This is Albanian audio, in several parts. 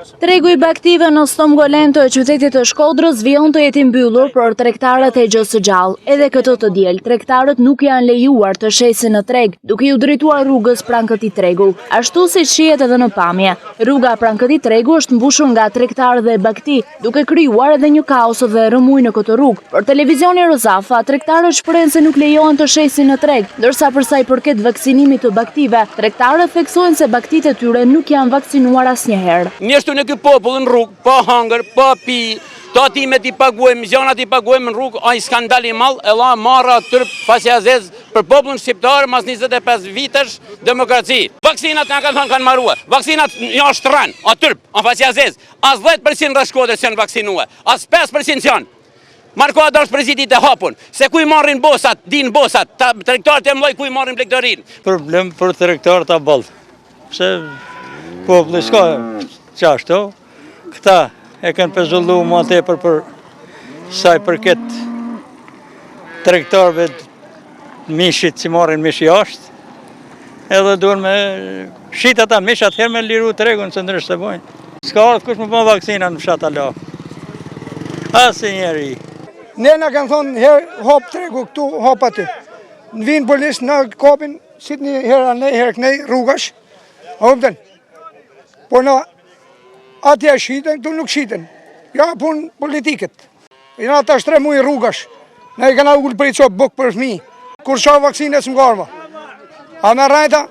Tregu i baktive në Stom Golem të qytetit të Shkodrës vijon të jetë i mbyllur për tregtarët e Gjës së Gjallë. Edhe këtë të diel, tregtarët nuk janë lejuar të shesin në treg, duke ju drejtuar rrugës pranë këtij tregu. Ashtu siç shihet edhe në pamje, rruga pranë këtij tregu është mbushur nga tregtarë dhe bakti, duke krijuar edhe një kaos dhe rëmuj në këtë rrugë. Për televizionin Rozafa, tregtarët shprehen se nuk lejohen të shesin në treg, ndërsa për sa i përket vaksinimit të baktive, tregtarët theksojnë se baktitë e tyre nuk janë vaksinuar asnjëherë. Njështu në këtë popull në rrugë, pa hangër, pa pi, ta timet i paguajmë, zjanat i paguajmë në rrugë, a i skandal i malë, e la marra tërp fasjazez për popullin shqiptar mas 25 vitesh demokraci. Vaksinat nga kanë marrua, vaksinat një është rranë, a tërp, a fasjazez, as 10% rrashkodër që janë vaksinua, as 5% janë. Marko Adash prezidit e hapun, se ku i marrin bosat, din bosat, tregtarët e mloj ku i marrin blegdorin. Problem për tregtarët a ballë, se populli s'ka qashtu, këta e kanë pezullu ma tepër për saj përket tregtarëve mishit që marrin mish jashtë, edhe duhen me shit ata mish atëherë me liru tregun se ndryshe të bojnë. S'ka ardhë kush më bën vaksina në fshat ala. Asë njeri. Ne na kanë thonë herë hop tregu këtu, hop aty. Në vinë polisë në kapin, sit një herë anej, herë kënej rrugash, hopten. Por në atje shiten, këtu nuk shiten. Ja pun politiket. I na ta shtremu i rrugash. Ne i kanë ugull për i qopë bukë për fmi. Kur qa vaksinet së mgarva. A me rajta,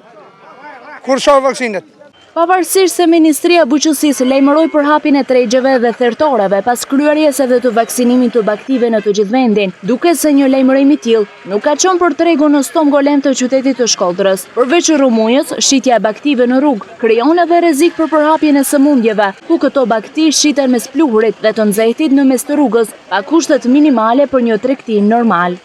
kur qa vaksinet. Pavarësisht se Ministria Bujqësisë lajmëroi për hapjen e tregjeve dhe thertoreve pas kryerjes edhe të vaksinimit të baktive në të gjithë vendin, duke se një lajmërim i tillë nuk ka qenë për tregun në Stom Golem të qytetit të Shkodrës. Përveç rrëmujës, shitja e baktive në rrugë krijon edhe rrezik për përhapjen e sëmundjeve, ku këto bakti shiten mes pluhurit dhe të nxehtit në mes të rrugës, pa kushtet minimale për një tregtim normal.